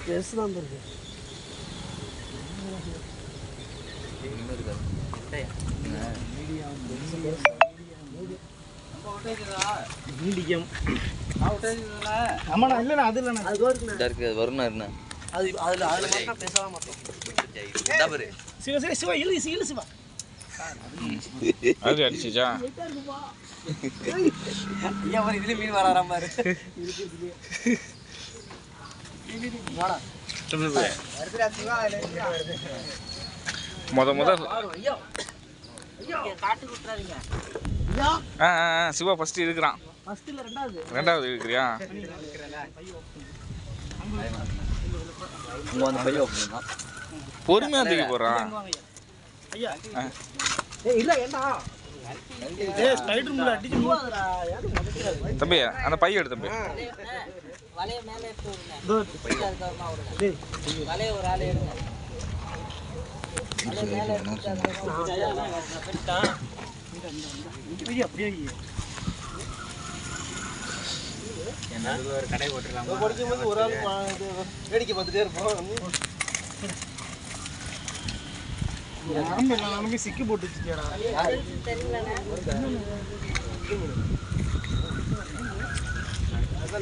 பெருசு தான் இருக்கு. மீடியம் ஆமாண்ணா. இல்லைண்ணா அது இல்லைண்ணா, அது இருக்கு, அது வரும்ண்ணா. என்ன அது அதில் அதில் மட்டும் பேசலாம் மாட்டோம். சிவா சரி சிவா இழு இழு சிவா அது அடிச்சுச்சா ஐயா ஒரு இதுலேயும் மீன் வராம பாரு. சிவா ஃபர்ஸ்ட் இருக்கிறான். ரெண்டாவது இருக்கிறியா? பொறுமையா தூக்கி போடுறான். தம்பி அந்த பைய எடு தம்பி. கடை போட்டுலாம் படிக்கும்போது ஒரு ஆள் வேடிக்கை பார்த்துட்டே இருப்போம். நமக்கு சிக்கி போட்டு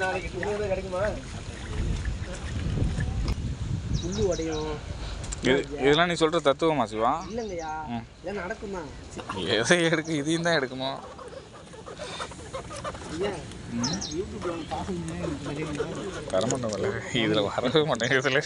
நாளைக்கு கிடைக்குமா? புல்லு உடையும். இதெல்லாம் நீ சொல்ற தத்துவமா சிவா? இல்லைங்கய்யா, இதான் நடக்குமா? எதை எடுக்கு, இதையும் தான் எடுக்குமோ? தரமாட்டோம்ல, இதில் வரவே மாட்டேங்க. இதில்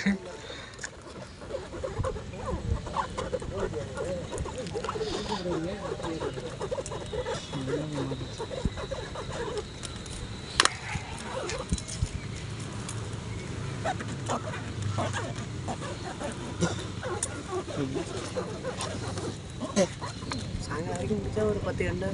சாயங்காலம் வரைக்கும் முடிச்சா ஒரு 10 கண்டை.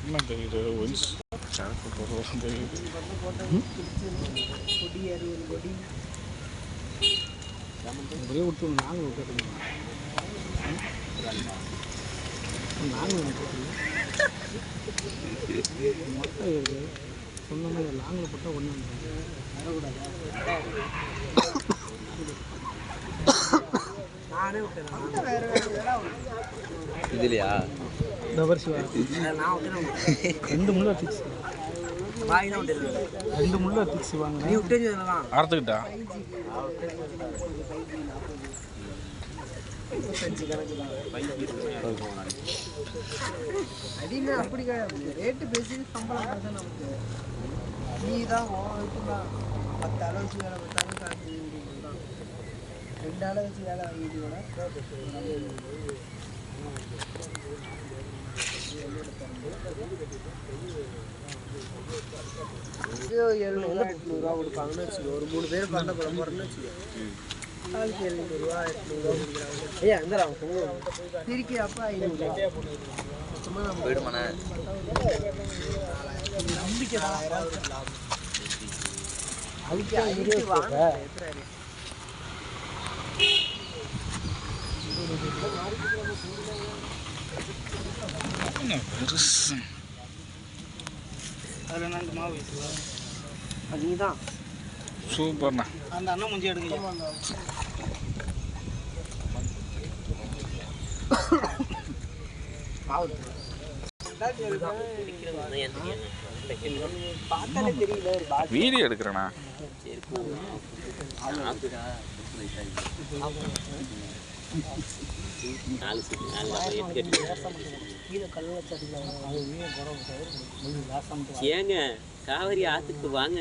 என்ன தெரியுது ஒன்ஸ் சரக்கு போடுறோம் தெரியுது. ஒரே விட்டு நாங்கள் விட்டுருங்க. நாங்கள் மொத்தம் இருக்கு சொன்னோம்னா நாங்கள் போட்டால் ஒன்றும் நானே விட்டேன். வேறு இதுலையா நான் 2 முள்ள ஃபிக்ஸ் வாங்கி தான் விட்டுருக்கேன். 2 முள்ள ஃபிக்ஸ் வாங்க. நீ விட்டு அறுத்துக்கிட்டா 25 கணக்கு தான். அடியில் அப்படி ரேட்டு பேசி சம்பளம் தான் நமக்கு. நீ தான் ஓட்டுதான் 10 ஆளை வச்சு வேலை பார்த்தாலும் காசு 2 ஆளை வச்சு வேலை வாங்கிட்டு கூட 700 800 கொடுப்பாங்கன்னு வச்சுக்கோ. ஒரு 3 பேர் பண்ண போகிறோம்னு வச்சுக்கோ. ஆளுக்கு 700 ரூபா 800 கொடுக்குறாங்க. ஐயா எந்த திருக்கி அப்பா 500 போயிடுமாண்ணே? நம்பிக்கை 4000 லாபம். அதுக்கு 500 வாங்க அதில் நாங்கள் மாவு வச்சுருவோம். அது நீ தான் சூப்பர்ண்ணா. அந்த அண்ணன் முஞ்சி எடுங்க. பார்த்தாலே தெரியல. வீடியோ எடுக்கிறேண்ணா. ஏங்க காவிரி ஆத்துக்கு வாங்க.